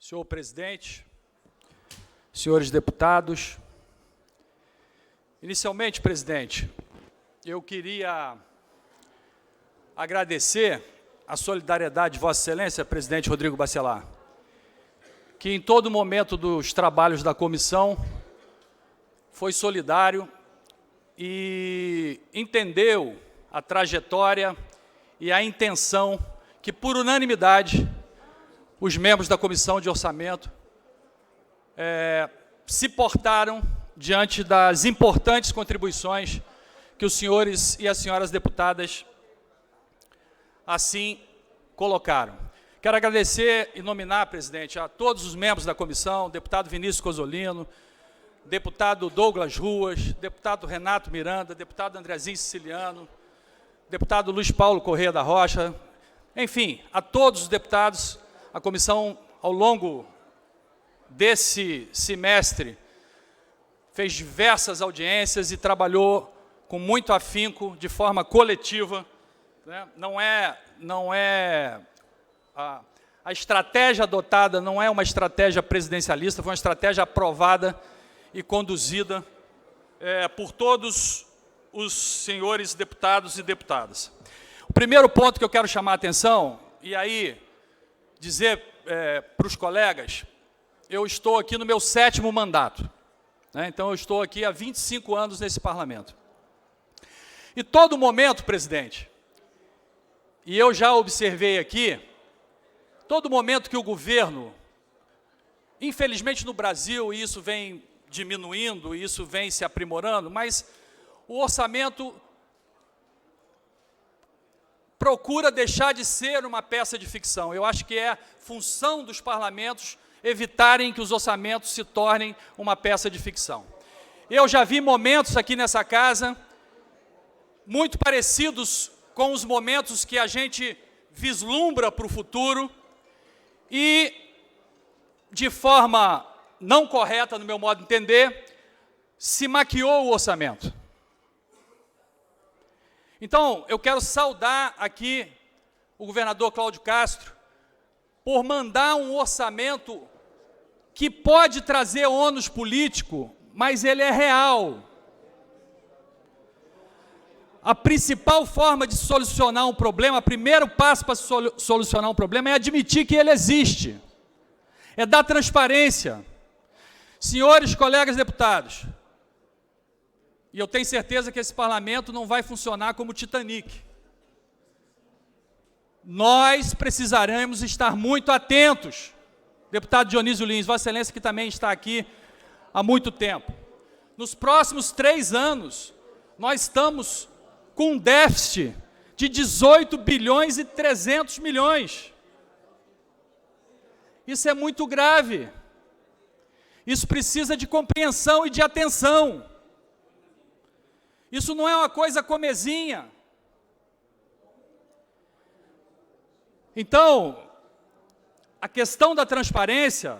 Senhor presidente, senhores deputados, inicialmente, presidente, eu queria agradecer a solidariedade de Vossa Excelência, presidente Rodrigo Bacelar, que em todo momento dos trabalhos da comissão foi solidário e entendeu a trajetória e a intenção que, por unanimidade, os membros da Comissão de Orçamento se portaram diante das importantes contribuições que os senhores e as senhoras deputadas assim colocaram. Quero agradecer e nominar, presidente, a todos os membros da comissão, deputado Vinícius Cozzolino, deputado Douglas Ruas, deputado Renato Miranda, deputado Andrezinho Siciliano, deputado Luiz Paulo Corrêa da Rocha, enfim, a todos os deputados. A comissão, ao longo desse semestre, fez diversas audiências e trabalhou com muito afinco, de forma coletiva, né? A estratégia adotada não é uma estratégia presidencialista, foi uma estratégia aprovada e conduzida por todos os senhores deputados e deputadas. O primeiro ponto que eu quero chamar a atenção, e aí dizer para os colegas, eu estou aqui no meu 7º mandato, né? Então eu estou aqui há 25 anos nesse parlamento. E todo momento, presidente, e eu já observei aqui, todo momento que o governo, infelizmente no Brasil, e isso vem diminuindo, isso vem se aprimorando, mas o orçamento procura deixar de ser uma peça de ficção. Eu acho que é função dos parlamentos evitarem que os orçamentos se tornem uma peça de ficção. Eu já vi momentos aqui nessa casa muito parecidos com os momentos que a gente vislumbra para o futuro e, de forma não correta, no meu modo de entender, se maquiou o orçamento. Então, eu quero saudar aqui o governador Cláudio Castro por mandar um orçamento que pode trazer ônus político, mas ele é real. A principal forma de solucionar um problema, o primeiro passo para solucionar um problema é admitir que ele existe, é dar transparência. Senhores colegas deputados, e eu tenho certeza que esse parlamento não vai funcionar como Titanic. Nós precisaremos estar muito atentos. Deputado Dionísio Lins, Vossa Excelência, que também está aqui há muito tempo. Nos próximos 3 anos, nós estamos com um déficit de 18 bilhões e 300 milhões. Isso é muito grave. Isso precisa de compreensão e de atenção. Isso não é uma coisa comezinha. Então, a questão da transparência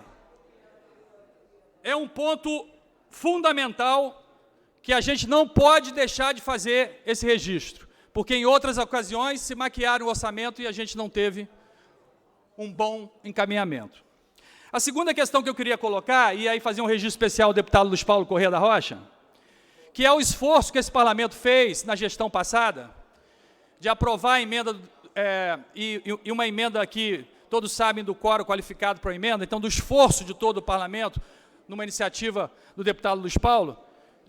é um ponto fundamental que a gente não pode deixar de fazer esse registro, porque em outras ocasiões se maquiaram o orçamento e a gente não teve um bom encaminhamento. A segunda questão que eu queria colocar, e aí fazer um registro especial ao deputado Luiz Paulo Corrêa da Rocha, que é o esforço que esse parlamento fez na gestão passada, de aprovar a emenda, e uma emenda que todos sabem do quórum qualificado para a emenda, então do esforço de todo o parlamento, numa iniciativa do deputado Luiz Paulo,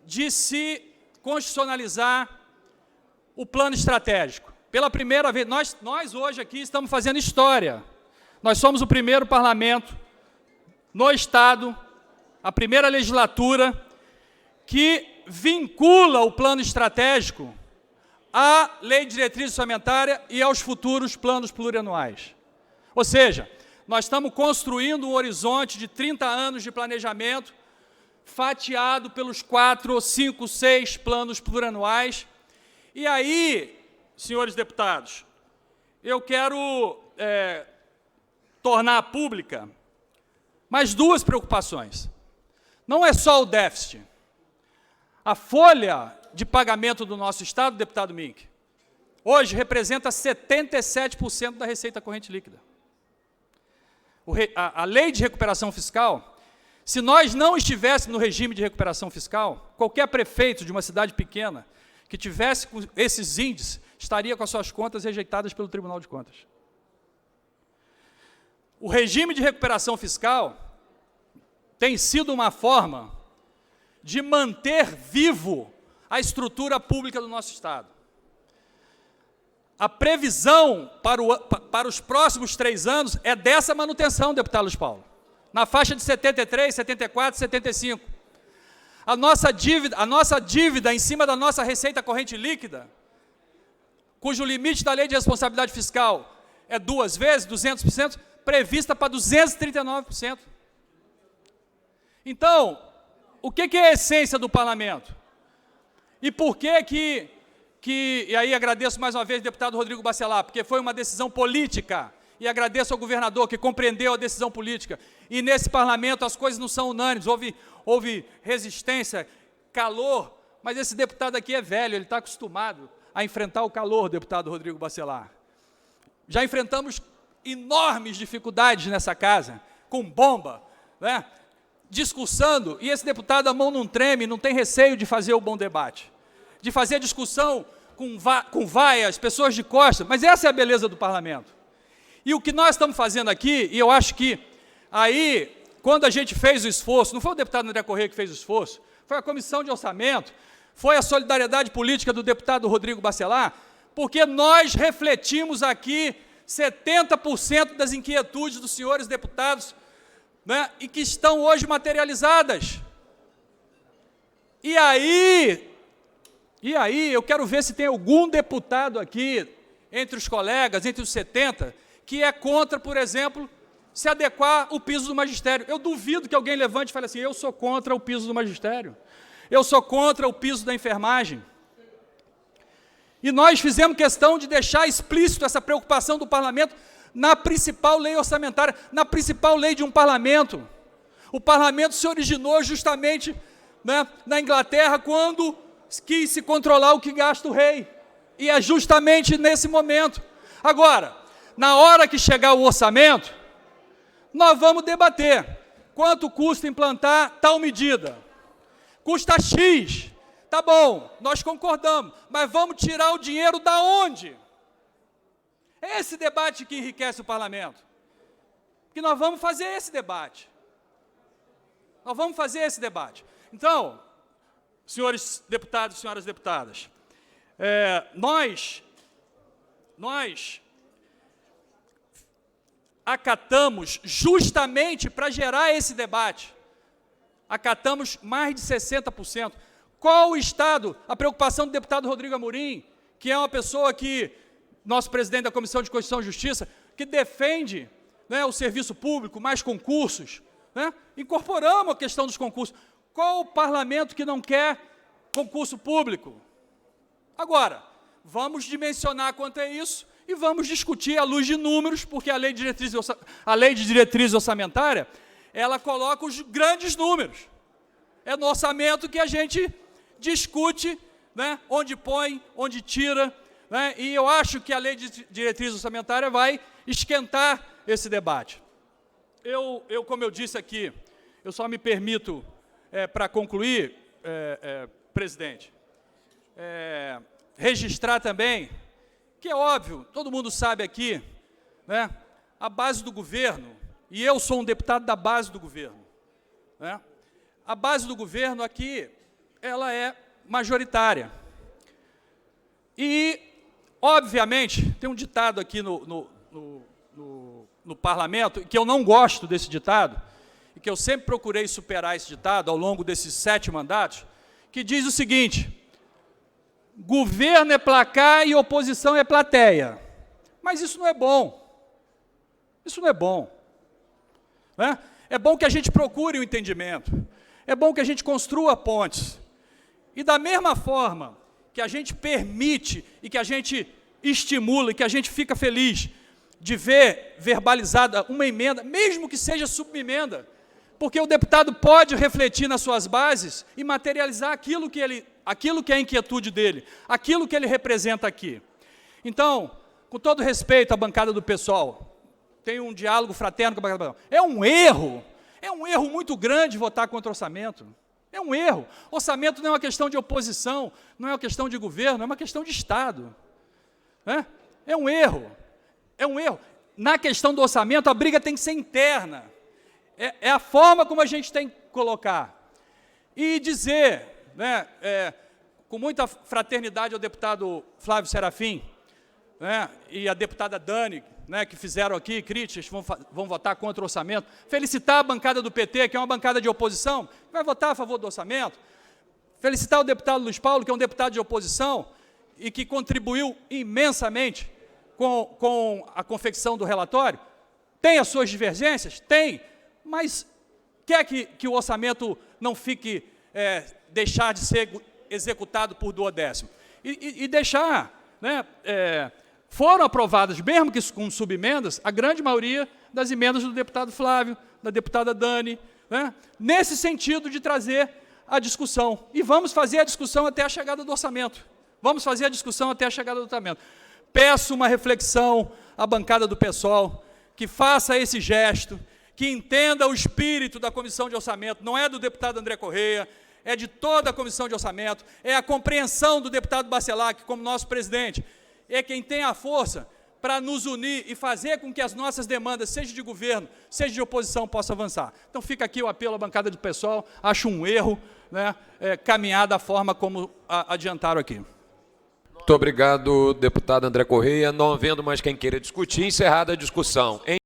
de se constitucionalizar o plano estratégico. Pela primeira vez, nós hoje aqui estamos fazendo história. Nós somos o primeiro parlamento no Estado, a primeira legislatura, que vincula o plano estratégico à Lei de Diretriz Orçamentária e aos futuros planos plurianuais. Ou seja, nós estamos construindo um horizonte de 30 anos de planejamento, fatiado pelos 4, 5, 6 planos plurianuais. E aí, senhores deputados, eu quero tornar pública mais 2 preocupações. Não é só o déficit. A folha de pagamento do nosso Estado, deputado Mink, hoje representa 77% da receita corrente líquida. a lei de recuperação fiscal, se nós não estivéssemos no regime de recuperação fiscal, qualquer prefeito de uma cidade pequena que tivesse esses índices, estaria com as suas contas rejeitadas pelo Tribunal de Contas. O regime de recuperação fiscal tem sido uma forma de manter vivo a estrutura pública do nosso Estado. A previsão para os próximos 3 anos é dessa manutenção, deputado Luiz Paulo, na faixa de 73, 74, 75. A nossa dívida em cima da nossa receita corrente líquida, cujo limite da lei de responsabilidade fiscal é 2 vezes, 200%, prevista para 239%. Então, o que é a essência do parlamento? E por que e aí agradeço mais uma vez o deputado Rodrigo Bacelar, porque foi uma decisão política, e agradeço ao governador que compreendeu a decisão política, e nesse parlamento as coisas não são unânimes, houve resistência, calor, mas esse deputado aqui é velho, ele está acostumado a enfrentar o calor, deputado Rodrigo Bacelar. Já enfrentamos enormes dificuldades nessa casa, com bomba, né, discussando, e esse deputado a mão não treme, não tem receio de fazer o bom debate, de fazer discussão com vaias, pessoas de costas, mas essa é a beleza do parlamento. E o que nós estamos fazendo aqui, e eu acho que aí, quando a gente fez o esforço, não foi o deputado André Corrêa que fez o esforço, foi a comissão de orçamento, foi a solidariedade política do deputado Rodrigo Bacelar, porque nós refletimos aqui 70% das inquietudes dos senhores deputados, né, e que estão hoje materializadas. E aí, eu quero ver se tem algum deputado aqui, entre os colegas, entre os 70, que é contra, por exemplo, se adequar o piso do magistério. Eu duvido que alguém levante e fale assim, eu sou contra o piso do magistério, eu sou contra o piso da enfermagem. E nós fizemos questão de deixar explícito essa preocupação do parlamento na principal lei orçamentária, na principal lei de um parlamento. O parlamento se originou justamente, né, na Inglaterra, quando quis se controlar o que gasta o rei. E é justamente nesse momento. Agora, na hora que chegar o orçamento, nós vamos debater quanto custa implantar tal medida. Custa X. Tá bom, nós concordamos, mas vamos tirar o dinheiro da onde? É esse debate que enriquece o parlamento. Que nós vamos fazer esse debate. Nós vamos fazer esse debate. Então, senhores deputados e senhoras deputadas, nós acatamos justamente para gerar esse debate, acatamos mais de 60%. Qual o Estado, a preocupação do deputado Rodrigo Amorim, que é uma pessoa que, nosso presidente da Comissão de Constituição e Justiça, que defende, né, o serviço público, mais concursos, né? Incorporamos a questão dos concursos. Qual o parlamento que não quer concurso público? Agora, vamos dimensionar quanto é isso e vamos discutir à luz de números, porque a lei de diretriz orçamentária, ela coloca os grandes números. É no orçamento que a gente discute, né, onde põe, onde tira, né, e eu acho que a lei de diretriz orçamentária vai esquentar esse debate. Como eu disse aqui, eu só me permito, para concluir, presidente, registrar também, que é óbvio, todo mundo sabe aqui, né, a base do governo, e eu sou um deputado da base do governo, né, a base do governo aqui, ela é majoritária. E, obviamente, tem um ditado aqui no parlamento, que eu não gosto desse ditado, e que eu sempre procurei superar esse ditado ao longo desses 7 mandatos, que diz o seguinte: governo é placar e oposição é plateia. Mas isso não é bom. Isso não é bom. Né? É bom que a gente procure o entendimento. É bom que a gente construa pontes. E da mesma forma que a gente permite e que a gente estimula e que a gente fica feliz de ver verbalizada uma emenda, mesmo que seja subemenda, porque o deputado pode refletir nas suas bases e materializar aquilo que é a inquietude dele, aquilo que ele representa aqui. Então, com todo respeito à bancada do PSOL, tem um diálogo fraterno com a bancada do PSOL. É um erro muito grande votar contra o orçamento. É um erro. Orçamento não é uma questão de oposição, não é uma questão de governo, é uma questão de Estado. É um erro. É um erro. Na questão do orçamento, a briga tem que ser interna. É a forma como a gente tem que colocar. E dizer, né, com muita fraternidade ao deputado Flávio Serafim, né, e a deputada Dani, né, que fizeram aqui críticas, vão votar contra o orçamento, felicitar a bancada do PT, que é uma bancada de oposição, que vai votar a favor do orçamento, felicitar o deputado Luiz Paulo, que é um deputado de oposição, e que contribuiu imensamente com a confecção do relatório. Tem as suas divergências? Tem, mas quer que o orçamento não fique, deixar de ser executado por duodécimo. E deixar, né, foram aprovadas, mesmo que com subemendas, a grande maioria das emendas do deputado Flávio, da deputada Dani, né, nesse sentido de trazer a discussão. E vamos fazer a discussão até a chegada do orçamento. Vamos fazer a discussão até a chegada do orçamento. Peço uma reflexão à bancada do PSOL, que faça esse gesto, que entenda o espírito da Comissão de Orçamento, não é do deputado André Correia, é de toda a Comissão de Orçamento, é a compreensão do deputado Bacelar, que, como nosso presidente, é quem tem a força para nos unir e fazer com que as nossas demandas, seja de governo, seja de oposição, possam avançar. Então, fica aqui o apelo à bancada do PSOL, acho um erro, né, caminhar da forma como adiantaram aqui. Muito obrigado, deputado André Correia. Não havendo mais quem queira discutir, encerrada a discussão.